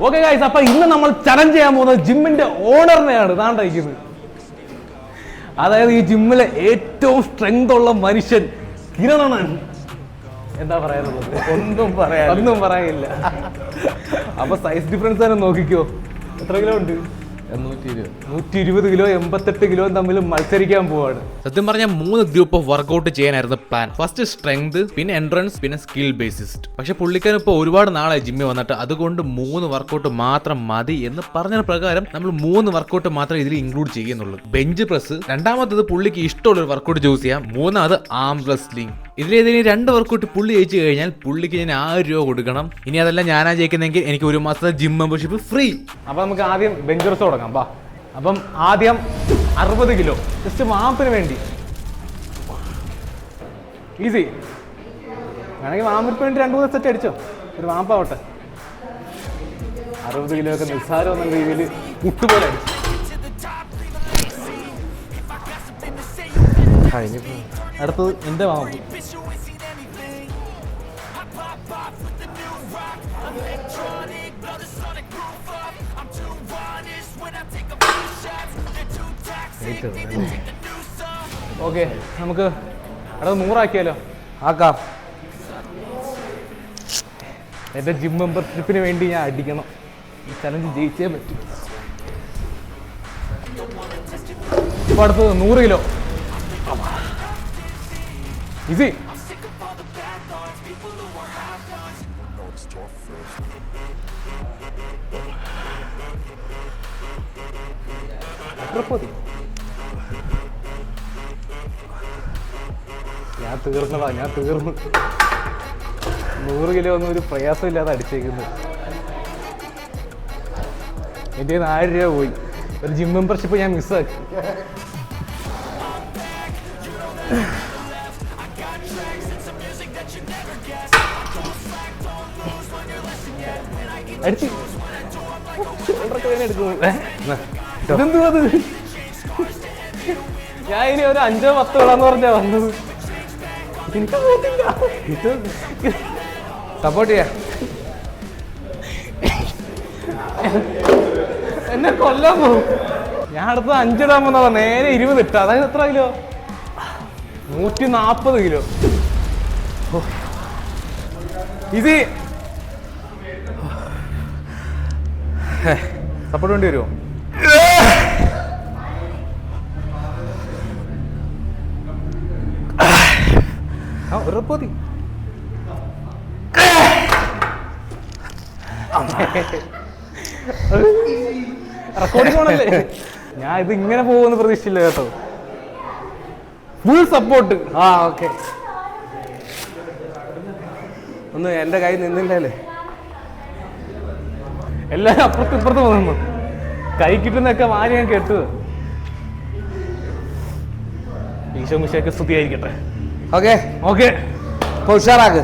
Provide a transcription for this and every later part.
Okay guys, അപ്പൊ ഇന്ന് നമ്മൾ ചലഞ്ച് ചെയ്യാൻ പോകുന്നത് ജിമ്മിന്റെ ഓണറിനെയാണ്. ഇതാണ്ടിരിക്കുന്നത്. അതായത് ഈ ജിമ്മിലെ ഏറ്റവും സ്ട്രെങ്ത് ഉള്ള മനുഷ്യൻ കിരണാണ്. എന്താ പറയാനുള്ളത്? ഒന്നും പറയാനില്ല. അപ്പൊ സൈസ് ഡിഫറൻസ് തന്നെ നോക്കിക്കോ. എത്ര കിലോ ഉണ്ട്? 120 കിലോ 88 കിലോ തമ്മിൽ മത്സരിക്കാൻ പോവാണ്. സത്യം പറഞ്ഞാൽ 3 ഗ്രൂപ്പ് ഓഫ് വർക്കൗട്ട് ചെയ്യാനായിരുന്നു പ്ലാൻ. ഫസ്റ്റ് സ്ട്രെങ്ത്, പിന്നെ എൻട്രൻസ്, പിന്നെ സ്കിൽ ബേസിസ്ഡ്. പക്ഷെ പുള്ളിക്കാരൻ ഇപ്പോൾ ഒരുപാട് നാളായി ജിമ്മിൽ വന്നിട്ട് അതുകൊണ്ട് 3 വർക്കൗട്ട് മാത്രം മതി എന്ന് പറഞ്ഞ പ്രകാരം നമ്മൾ 3 വർക്കൗട്ട് മാത്രമേ ഇതിൽ ഇൻക്ലൂഡ് ചെയ്യുന്നുള്ളൂ. ബെഞ്ച് പ്രസ്, രണ്ടാമത്തത് പുള്ളിക്ക് ഇഷ്ടമുള്ള ഒരു വർക്കൗട്ട് ചൂസ് ചെയ്യാം, മൂന്നാമത് ആം റെസ്ലിംഗ്. ഇതിലേതെങ്കിലും 2 വർക്കൗട്ട് പുള്ളി ജയിച്ചു കഴിഞ്ഞാൽ പുള്ളിക്ക് ഞാൻ 1000 രൂപ കൊടുക്കണം. ഇനി അതല്ല ഞാനാ ജയിക്കുന്നെങ്കിൽ എനിക്ക് 1 മാസത്തെ ജിം മെമ്പർഷിപ്പ് ഫ്രീ. അപ്പൊ നമുക്ക് ആദ്യം ബെഞ്ച് പ്രസ് തുടങ്ങാം. ബാ. അപ്പം ആദ്യം 60 കിലോ ജസ്റ്റ് മാപ്പിന് വേണ്ടി. ഈസി വേണമെങ്കിൽ മാമ്പിന് വേണ്ടി 2-3 സെറ്റ് അടിച്ചോ. ഒരു മാപ്പാവട്ടെ. 60 കിലോ ഒക്കെ നിസ്സാരം എന്ന രീതിയിൽ പുട്ടുപോലെ അടിച്ചു. അടുത്തത് എൻ്റെ മാമ്പ്. ഓക്കെ, നമുക്ക് അടുത്ത 100 ആക്കിയാലോ? ആക്കാം. എൻ്റെ ജിം മെമ്പർഷിപ്പിന് വേണ്ടി ഞാൻ അടിക്കണം. ഈ ചലഞ്ച് ജയിച്ചേ പറ്റും. ഇപ്പോൾ അടുത്തത് 100 കിലോ. ഈസി. ഞാൻ തീർന്നു. 100 കിലോ ഒന്നും ഒരു പ്രയാസമില്ലാതെ അടിച്ചേക്കുന്നു. എൻ്റെ 1000 രൂപ പോയി. ഒരു ജിം മെമ്പർഷിപ്പ് ഞാൻ മിസ്സാക്കി. അടിച്ച് ഇതെന്തു അത്? ഞാൻ ഇനി ഒരു 5-10 വിളാന്ന് പറഞ്ഞാ വന്നത്. എനിക്ക് പോകത്തില്ല. സപ്പോർട്ട് ചെയ്യാം. എന്നെ കൊല്ലാൻ പോകും. ഞാൻ അടുത്ത് 5 ഇടാൻ പോകുന്നതാ. നേരെ 20 ഇട്ട. അതായത് എത്ര കിലോ? 140 കിലോ. ഇത് സപ്പോർട്ട് വേണ്ടി വരുമോ? ഉറപ്പതി. റെക്കോർഡിംഗ് ആണല്ലേ. ഞാൻ ഇത് ഇങ്ങനെ പോകുമെന്ന് പ്രതീക്ഷിച്ചില്ല കേട്ടോ. Full support. ഓക്കെ. ഒന്ന് എൻ്റെ കൈ നിന്നില്ലേ? എല്ലാരും അപ്പുറത്ത് വന്നു. കൈ കിട്ടുന്നൊക്കെ മാറി ഞാൻ കേട്ടത്. ഈശോ മിശിഹായ്ക്ക് സ്തുതിയായിരിക്കട്ടെ. ഓക്കെ ഓക്കെ, ഇപ്പോൾ ഉഷാറാക്ക്.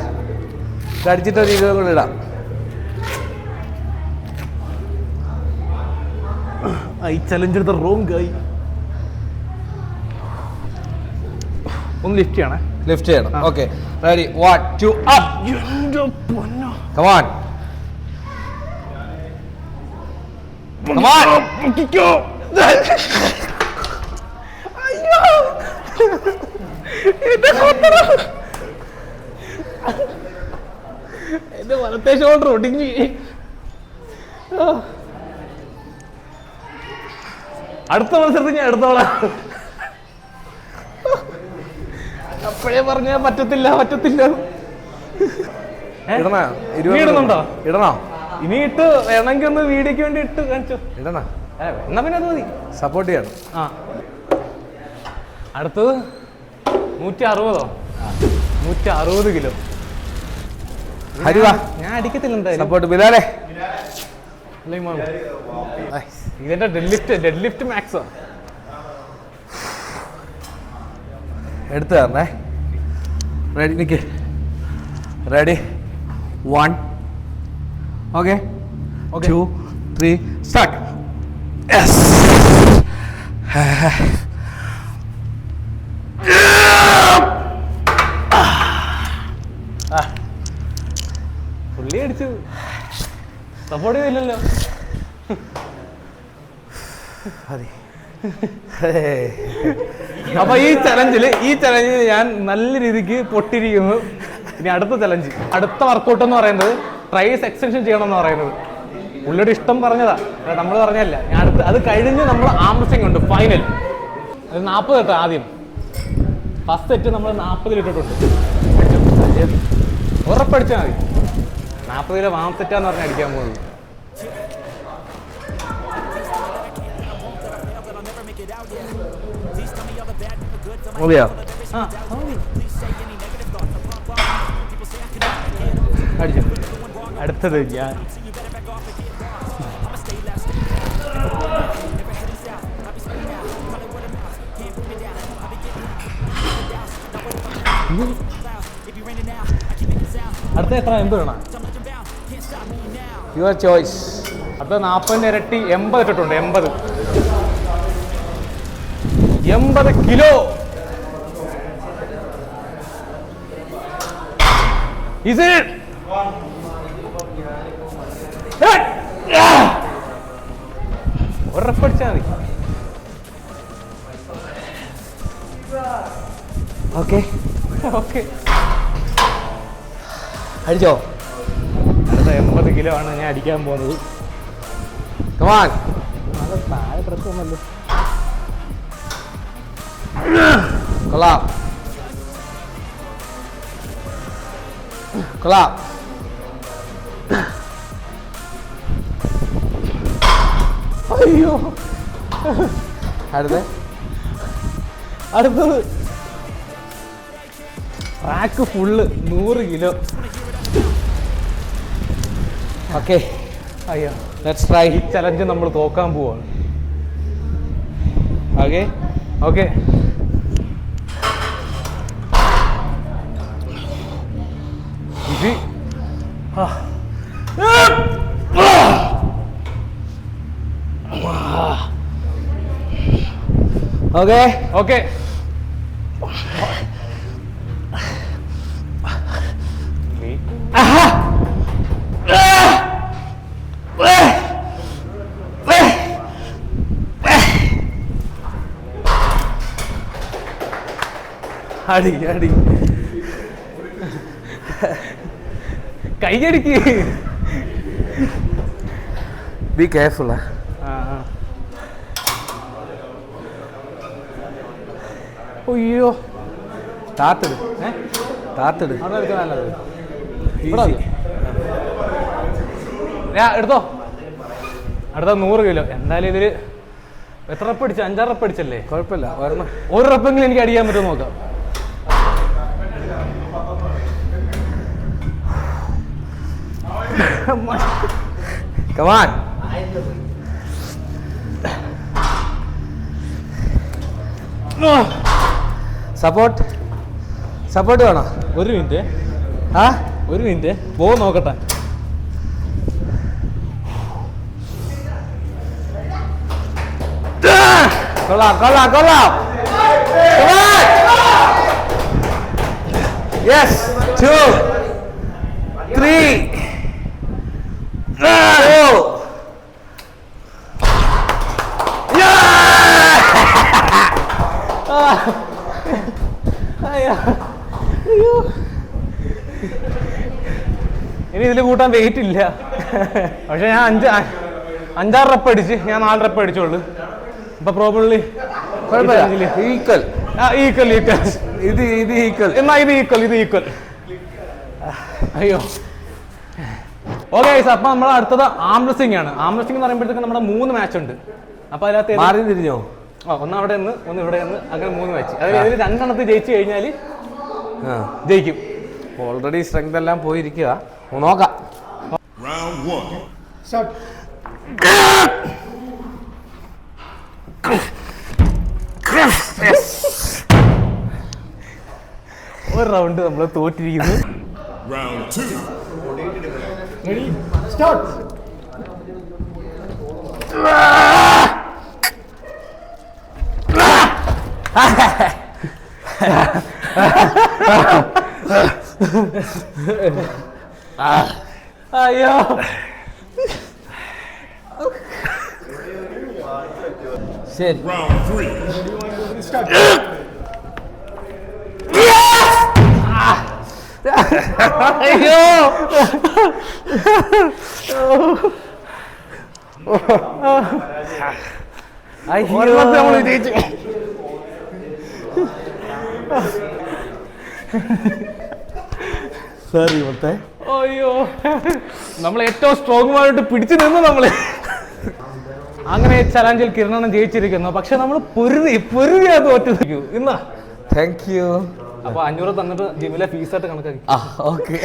അടിച്ചിട്ട് ഒരു 20 കൂടെ ഇടാം. ഐ ചലഞ്ച് എടുത്ത റോങ് ഗൈ. ഒന്ന് ലിഫ്റ്റ് ചെയ്യണേ. ലിഫ്റ്റ് ചെയ്യണം. Okay, ready. 1 2 up. Come on. Come on! അയ്യോ, എന്റെ വലത്തെ ഷോൾഡർ ഒടിഞ്ഞു. അടുത്ത മത്സരത്തിൽ ഞാൻ എടുത്തോളാം. അപ്പോഴേ പറഞ്ഞാ പറ്റത്തില്ല. ഇടുന്നുണ്ടോ? ഇടണോ? ഇനി ഇട്ട് വേണമെങ്കിൽ ഒന്ന് വീഡിയോക്ക് വേണ്ടി ഇട്ട് കാണിച്ചോ. ഇടണോ? എന്നാ പിന്നെ അത് മതി. സപ്പോർട്ട് ചെയ്യണം. അടുത്തത് 160. 160 കിലോ. ഞാൻ അടിക്കത്തില്ല എന്തായാലും. സപ്പോർട്ട് ബിലാലെ. ഇതിന്റെ ഡെഡ് ലിഫ്റ്റ് മാക്സോ എടുത്തു തരണേ. റെഡി നിക്ക്. Ready 1 okay 2 3 start. യെസ്. പുള്ളി അടിച്ചു. സപ്പോർട്ട് ചെയ്തില്ലല്ലോ. അപ്പൊ ഈ ചലഞ്ചിൽ ഞാൻ നല്ല രീതിക്ക് പൊട്ടിയിരിക്കുന്നു. ഇനി അടുത്ത ചലഞ്ച്, അടുത്ത വർക്കൗട്ട് എന്ന് പറയുന്നത് ട്രൈസ് എക്സ്റ്റൻഷൻ ചെയ്യണം എന്ന് പറയുന്നത്. പുള്ളിയുടെ ഇഷ്ടം പറഞ്ഞതാ, നമ്മൾ പറഞ്ഞല്ല. ഞാൻ അത് കഴിഞ്ഞ് നമ്മൾ ആംസ്ട്രിങ് ഉണ്ട് ഫൈനൽ. 40 ഇട്ടാ ആദ്യം. ഫസ്റ്റ് സെറ്റ് നമ്മൾ 40 ഇട്ടിട്ടുണ്ട്. ഉറപ്പടിച്ചാൽ മതി. 40 വാം സെറ്റാന്ന് പറഞ്ഞാൽ അടിക്കാൻ പോകുന്നത്. മതിയോ? അടിച്ചു. അടുത്തത് ഞാൻ അടുത്ത എത്ര 80 വേണം? Your choice. അടുത്ത 40 ഇരട്ടി 80 ഇട്ടിട്ടുണ്ട്. 80 കിലോ. Is it? ഉറപ്പടിച്ചാ മതി. ഓക്കെ ഓക്കെ, അടിച്ചോ? അടുത്ത 80 കിലോ ആണ് ഞാൻ അടിക്കാൻ പോകുന്നത്. കമാൻ. താഴെ പ്രശ്നമല്ലോ. കൊള്ളാം കൊള്ളാം. അയ്യോ, അടുത്തത് റാക്ക് ഫുള്ള് 100 കിലോ. ഓക്കെ, അയ്യോ, ലെറ്റ്സ് ട്രൈ. ഈ ചലഞ്ച് നമ്മൾ തോക്കാൻ പോവാണ്. ഓക്കെ ഓക്കെ, ഇത് ഓക്കെ ഓക്കെ. അടി അടി, കൈയടിക്ക്. Be careful. അയ്യോ, താത്തിട് താത്തിട്. അവിടെ എടുക്കാൻ നല്ലത്. ഇവിടെ മതി. എടുത്തോ. അടുത്ത 100 കിലോ. എന്തായാലും ഇതില് എത്ര റപ്പ് അടിച്ചു? 5-6 റപ്പ് അടിച്ചല്ലേ? കുഴപ്പമില്ല, ഒരെണ്ണം. ഒരു റപ്പെങ്കിലും എനിക്ക് അടിക്കാൻ പറ്റുമോ നോക്കാം. കമാൻ. സപ്പോർട്ട് വേണോ? ഒരു മിനിറ്റ്, ആ ഒരു മിനിറ്റ് പോ നോക്കട്ടെ. കൊള്ളാം കൊള്ളാം കൊള്ളാം. യെസ്, 2 3 4. ഇനി ഇതിൽ കൂട്ടാൻ വെയിറ്റ് ഇല്ല. പക്ഷെ ഞാൻ 5-6 റപ്പ് അടിച്ച് ഞാൻ 4 റപ്പ് അടിച്ചോളൂ. അപ്പൊ പ്രോബബ്ലി ഈക്വൽ. Equal equal. ഇത് ഈക്വൽ. എന്നാ ഇത് ഈക്വൽ. അയ്യോ, ഓക്കെ. അപ്പൊ നമ്മൾ അടുത്തത് ആം റെസ്ലിംഗ് ആണ്. ആം റെസ്ലിംഗ് എന്ന് പറയുമ്പോഴത്തേക്ക് നമ്മുടെ 3 മാച്ച് ഉണ്ട്. അപ്പൊ അതിനകത്ത് മാറി തിരിഞ്ഞോ? ഒന്ന് അവിടെ നിന്ന് ഒന്ന് ഇവിടെ നിന്ന്, അങ്ങനെ 3 മാച്ച്. അതിൽ 2 എണ്ണത്തിൽ ജയിച്ചു കഴിഞ്ഞാൽ ജയിക്കും. ഓൾറെഡി സ്ട്രെങ്ത് എല്ലാം പോയിരിക്കുക. നോക്കാം. ഒരു റൗണ്ട് നമ്മൾ തോറ്റിരിക്കുന്നു. Round 2. Ready? Start. അയ്യോ, ശരി. അയ്യോ ഒരെണ്ണത്തെ നമ്മൾ വിജയിച്ചു. അയ്യോ നമ്മൾ ഏറ്റവും സ്ട്രോങ് ആയിട്ട് പിടിച്ചു നിന്നു നമ്മള്. അങ്ങനെ ചലഞ്ചിൽ കിരണൻ ജയിച്ചിരിക്കുന്നു. പക്ഷെ നമ്മൾ പൊരുതി അത് തോറ്റു ഇന്നാ. Thank you. അപ്പൊ 500 തന്നിട്ട് ജിമ്മിലെ ഫീസായിട്ട് കണക്കാക്കി. ഓക്കെ.